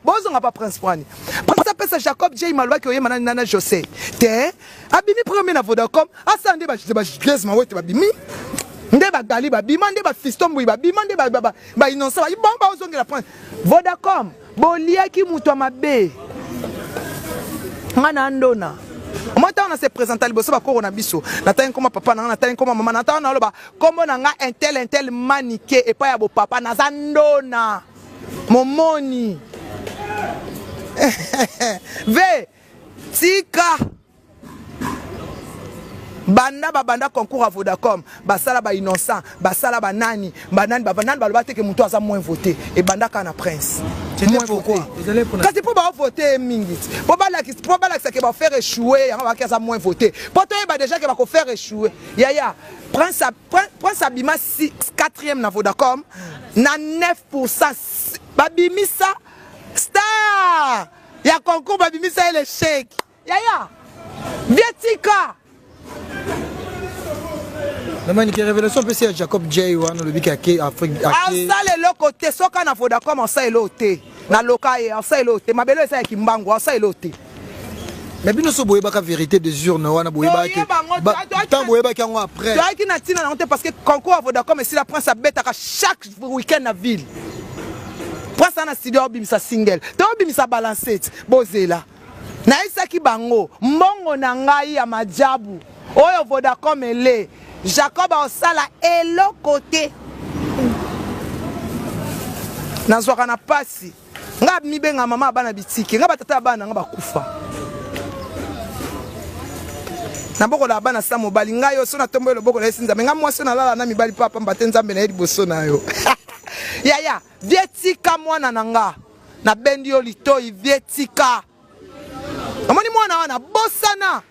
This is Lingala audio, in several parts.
bozonga pas prince Pwani prince pesa Jacob J Malwa ki oyema nana José te abimi premier na Vodacom asande ba Grace Mawete babimi nde bagali babima nde ba fiston boyi babima nde ba innocent ba bomba ozongela prince Vodacom boliaki muto mabe ngana ndona moi on se présenter liboso ba ko na biso natani koma papa na natani koma mama natani na loba kombo na nga intel maniqué et pas ya bo papa na zandona momoni ve tika banda concours à Vodacom basala ba innocent basala banani ba teke muto aza moins voté et banda kana prince moins pourquoi quand c'est pour ba voter mingi pour ba la que va faire échouer on va que ça moins voté pour toi ba déjà que va faire échouer ya prince abima 4e na Vodacom na 9% babimi ça star ya concours babimi ça le chèque ya vietika. La révélation peut être Jacob J. ou le bic à Afrique. Ah, ça le côté, ce qu'on a fait d'accord, on sait l'auté. Na local, on sait l'auté. Ma belle c'est qui m'bango, on sait l'auté. Mais bien nous boyeba la vérité des urnes, on a boyeba que tant boyeba qui après. Tu as qui n'a tina honte parce que concours à Vodacom mais si la prince a bête à chaque week-end à ville. Prince na studio bimisa single. To bimisa balancer bozela. Na isa ki bango, mbongo na ngai ya majabu. Oyo Vodacom ele. Jacob a sala elo côté. Nazwaka na pasi. Nga mibenga mama bana bitiki, nga batata bana nga bakufa. Na boko la bana sa mobali nga yo so na tombo le boko la sinza menga mwasi na lala na mibali papa mbatenza mbe na yedi boso na yo. Ya vietika mwana nanga. Na bendi yo litoi vietika. Amoni mwana wana bosana.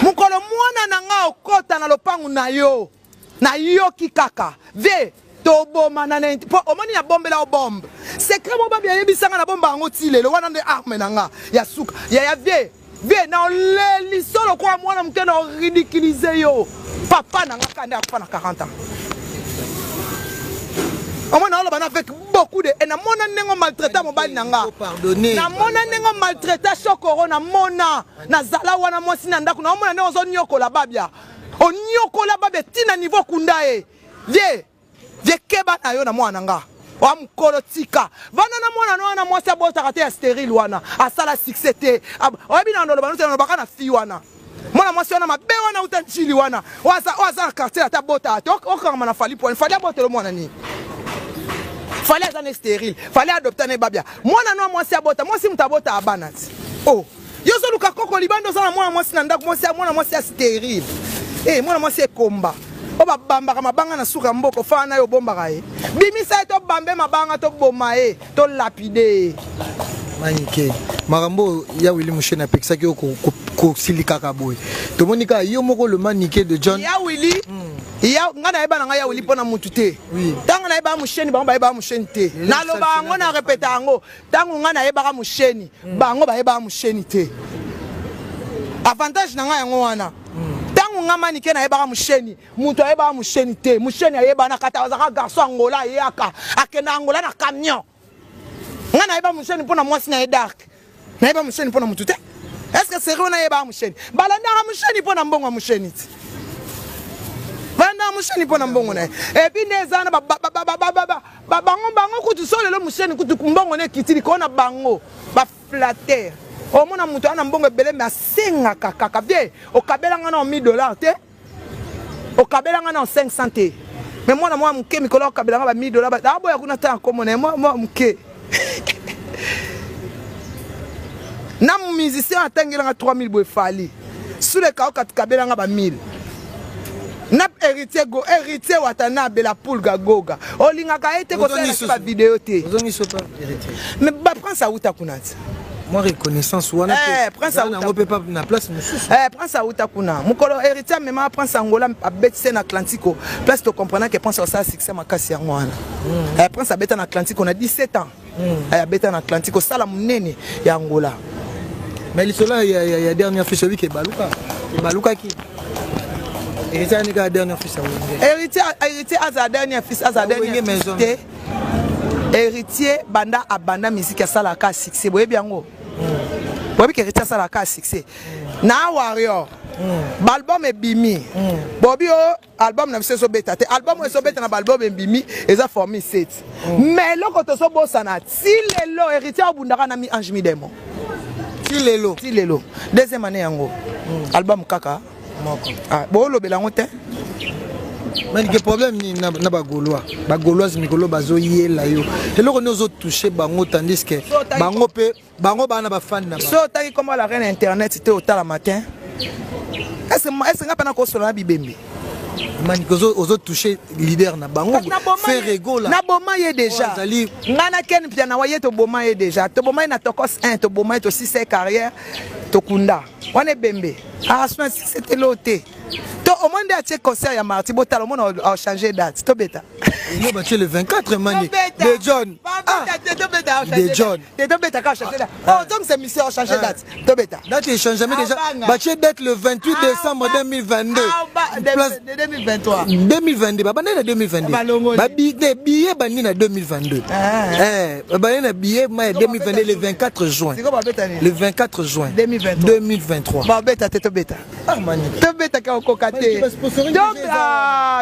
Mukolo mwana nanga okota na lopangu na yo kikaka ve toboma na nenti po omoni ya bombe la bombe secret mo babi yebisanga na bomba ngo tilelo wana nde arme nanga ya suka ya ve na le lisolo kwa mwana mukena ridiculiser yo papa nanga kanda akufa na 40 ans. On a avec beaucoup de et na mona nengo maltraité mobali nanga na mona nengo maltraité chokoro na mona na zala wana mwasi na ndako na mona nengo zo nyoko la babia o nyoko la babia tina niveau kundae vie keba na yo na mwana nga o amkolo tika vana na mona no na mwasi abota kate ya stérile wana asala succès te o bina ndo bano no bakana fi wana mwana mwasi wana mabe wana utanchili wana waza quartier ata bota ate okanga na fali po fali abota le mwana ni fallait être stérile, fallait adopter un babia. Moi na moi c'est abota, moi si mutabota abanati. Oh, yo so luka koko libando sana moi si nanda moi c'est stérile. Eh moi c'est combat. Oba bamba kama banga na suka mboko fana yo bomba kae. Bimi sa to bambe mabanga to boma to lapide. Manique. Marambo ya Willy Mouché na pekisa ki ko silika ka boy. To monika yo moko le manique de John. Ya Willy. Ya ngana eba na ya Willy pona mutute. Oui. Tanga na eba musheni bango ba eba musheni te. Na lo bango na répéta ngo. Tango ngana eba ka musheni, bango ba eba musheni te. Avantage na nga yango wana. Tango ngama nike na eba ka musheni, muto eba musheni te. Musheni eba na kata wazaka garçon Angola yaka. Akena Angola na camion. Ngana eba musheni pona mwasi na dark. Na eba musheni pona mutute. Est-ce que c'est vrai na eba musheni? Balanda musheni pona mbongo musheni. Bana musheni pona mbongo na. Et puis nezana bango kutu solo le musheni kutu kumbongo ne kitili kona bango ba flatter. O mona mutu ana mbongo ebele me asenga kaka vie o kabela ngana $1000 te. O kabela ngana 500 te. Mais moi muke mikolo kabela ngaba $1000 ba abo ya kuna ta komona moi muke. Na musicien atangela nga 3000 boy fali. Sous le cas kabela ngaba 1000. Nap héritier watana bela poule gagoga olinga ka ete ko tela vidéo te ozongi sopa héritier mais ba prince auta kunati moi reconnaissance wana prince auta on peut pas na place mususu prince auta kuna mukolo héritier même prince Angola abetse na Atlantico place to comprendre que prince ça succès makasi yango wana prince abeta na Atlantico na 17 ans abeta na Atlantico sala munene ya Angola mais lisola ya dernière fois celui qui baluka qui héritier n'est dernier fils héritier a dernier fils a dernier maison héritier banda abanda musique ya salaka succès boye biango boye que héritier salaka succès na warrior l'album est bimi bobi album na biso beta te album so beta na album est bimi eza formé 7 mais loko to so bosana ti lelo héritier obundaka na mi ange midemo ti lelo deuxième année yango album kaka moko bo lobela ngote mais le problème ni na bagauloise mikolo bazo yela yo eloko ne ozo toucher bango tandis que bango pe bango bana ba fan na so taki comme la reine internet te au tala matin est-ce nga pana ko solo na bibembe manikozo ozo toucher leader na bango Ferrego là na boma ye déjà ngana ken pia na waye to boma ye déjà to boma na tokos 1 to boma to 6 carrière to kunda wane bembe ah c'était l'autre to au monde a che concert ya Marty Botal au monde a changé date to beta il va le 24 mani de John de John to beta ka changer date oh donc c'est monsieur a changé date to beta date il change jamais déjà baché date le 28 décembre 2022 2022 baba na 2022 ba billet bani na 2022 baba na billet mai 2022 le 24 juin le 24 juin 2023 ba beta te to beta ah mani to beta ka okokate donc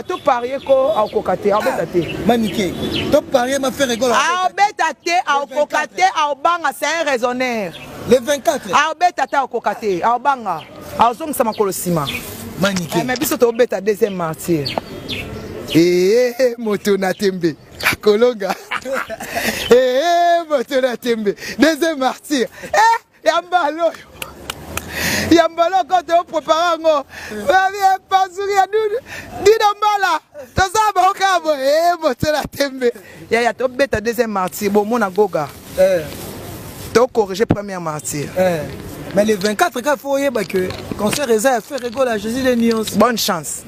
to parier ko okokate a beta te maniké to parier ma faire rigolo a beta te a okokate a obanga c'est un raisonnaire le 24 a beta te a okokate a obanga a ozongisa makolo sima maniké mais biso to beta deuxième martyr moto na tembe kolonga moto na tembe deuxième martyr yambalo yambalo quand on prépare ngo va pas sourire nous didombala to ça ba okabo moto na tembe ya to beta deuxième martyr bon mona goga to corriger première martyr mais le 24 quand faut y ba que concert réserve faire rigolo à Jésus les nuances bonne chance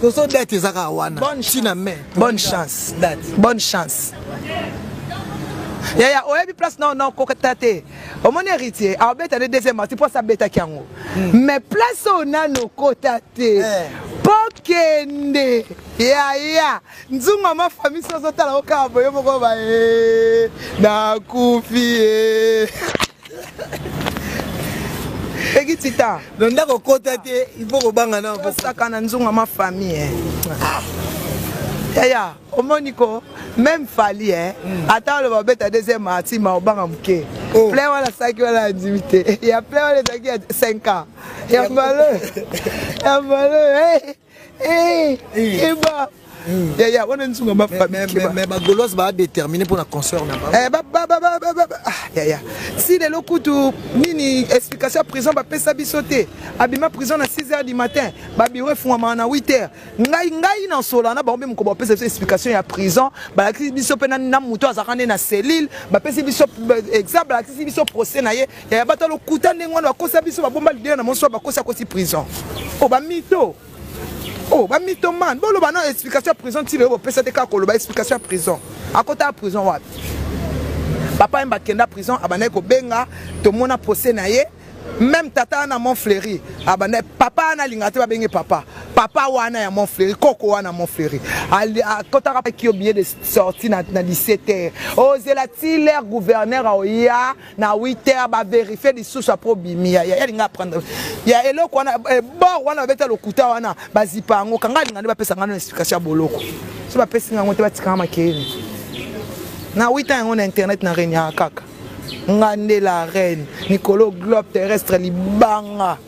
so date ezaka wana bonne chance date bonne chance ya oyebi place non kokatate au mon héritier a beta de deuxième martyr pour ça beta kiango mais place on a no kotate pokende ya nzunga ma famille so tala okabo yo moko ba na kufi Egitita. Londa ko kotate il faut kobanga na ko sakana nzunga ma famille ya omoniko même fali attends le babeta deuxième martyr ma obanga mke plein wala saki wala intimité ya plein wala saki 5 ans ya malo eba ya on nzunga ma famille mais ba gauloise ba déterminer pour la concert na ya si le lokutu nini explication prison ba pesa bisoté abima prison à 6h du matin ba biwe fuma na 8h ngai na sola na ba ombe mko ba pesa explication ya prison ba la biso pe na muto azakane na cellule ba pesa biso exemple la biso procès na ye ya bato lokuta ndengwa na kosa biso ba bomba lidera na monso ba kosa kosi prison o ba mito oh ba mito man bolo ba na explication prison ti le pesa te ka ko lo ba explication prison à côté à prison wapi papa mba kenda prison abana ko benga to mona procès na ye même tata na Montfleury abana papa na lingate ba bengi papa wana ya Montfleury koko wana Montfleury a kota ka ki obie de sortie na 17h ozela ti l'air gouverneur oya na 8h ba vérifier di sous sa probimia ya linga prendre ya eloko wana bord wana beta lokuta wana bazipa ngo kanga lingane ba pesa ngana explication boloko so ba pesa ngo te batika makeni na 8 ans on internet na renya kaka ngande la reine Nicolo globe terrestre libanga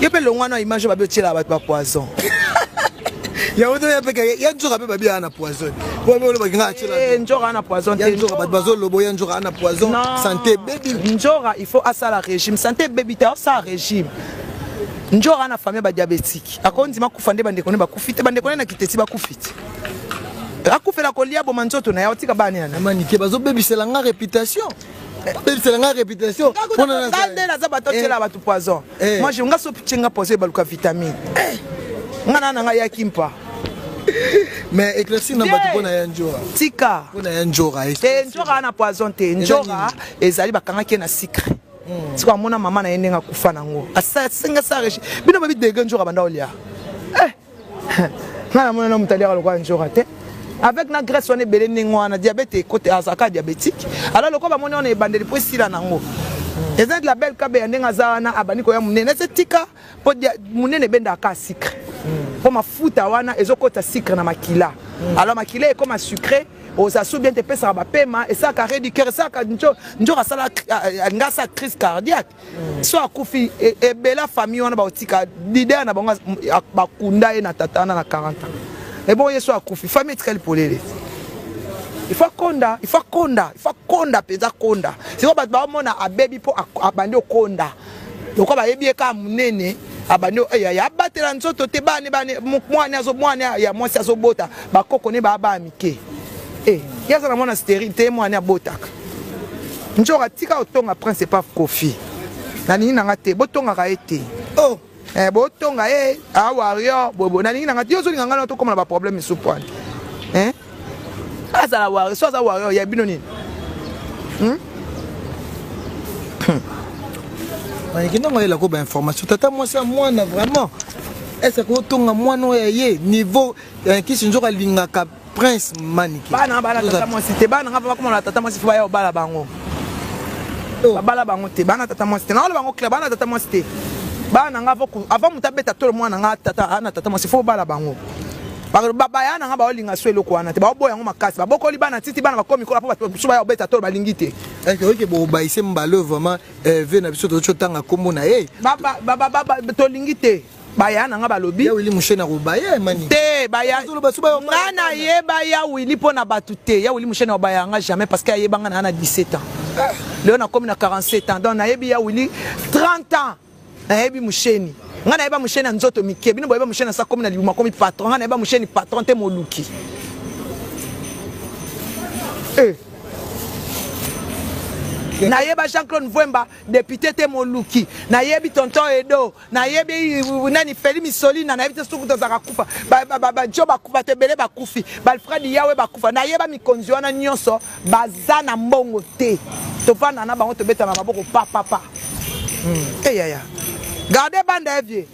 yepe longwana image ba betela ba poison ya odo ya peka ya njoka pe ba bia na poison bo bo ba kinga achela njoka na poison ya njoka ba bazo lobo ya njoka na poison santé baby njoka il faut asala régime santé baby ta sa régime njoka na famille ba diabétique akondi makufande bande kone ba kufite bande kone na kiteti ba kufite akufela kolia bo manzoto na ya tika bani na manike bazo bebisela nga réputation bebisela nga réputation pona na za bato tela bato poison moi je nga so pichenga poser baluka vitamine ngana na nga ya kimpa mais éclaircir na bato pona ya njora tika pona ya njora te njora na poison te njora ezali bakanga ke na secret siko mona mama na yenga kufa nango asa singa sa rechi bino babi dege njora banda olia na mona mutali ya lokwa njora te avec na graisse on est belé ningo na diabète côté azaka diabétique alors lokwa ba mona on est bandeli pour sila nango exemple la belle kabe ndenga zawana abani ko ya munene setika po munene benda ka sucre po mafuta wana ezokota sucre na makila alors makila est comme un sucré aux assous bien te pesa ba pema et ça carré du cœur ça njo sala ngasa crise cardiaque so akufi e bela famille wana ba otika leader na bango bakunda e na tatana na 40 ans et bon yeso akufi famille tikali polele il faut konda peza konda c'est quoi ba mona abebi po abandi okonda donc ba yebi ka munene abandi ya batela nzoto te bane mwana ya mwasi azobota bakoko ne ba amike yaza na mona stérilité mwana botaka njora tika otonga prince pas kofi na nini nanga te botonga ka ete botonga a warrior bobo na nini nanga te yozo linga ngana to comme na ba problème supone asa la warrior so asa warrior ya bino nini Qui n'a la coupe information. Tata moi ça moi vraiment. Est-ce que autant moi non yé niveau qui se joue à l'ingaka prince maniki. Bana tata moi c'était bana ngaba comme la tata moi faut ya bala bango. Bala bango te bana tata moi c'était na bango club bana tata moi c'était. Bana ngaba avant mutabeta tout le monde nga tata moi faut bala bango. Baba yana nga ba olinga swelo ko wana te ba boya ngo makasi ba bokoli bana titi bana ba komi ko la pa suba ya beta to ba lingite que bo ba ise mbalo vraiment ve na biso to chotanga komona baba to lingite ba yana nga ba lobi ya wili mushena ko ba ya mani te ba ya ngana ye ba ya wili pona batute ya wili mushena ba ya nga jamais parce que ya yebanga na 17 ans leo na komi na 47 ans donc na yebi ya wili 30 ans na yebi musheni ngana eba musheni nzoto mike bino boyeba musheni sa comme na libuma comme patron ngana eba musheni patron te moluki na yeba Jean-Claude Mvwemba député te moluki na yebi tonton Edo na yebi nani Feli Misoli na yebi te suku to zaka kufa ba joba kufa te bele ba kufi ba Alfred Yawe ba kufa na yeba mikonzi wana nyonso bazana mbongo te to fana na bango to beta na maboko pa ya gardez bande vieux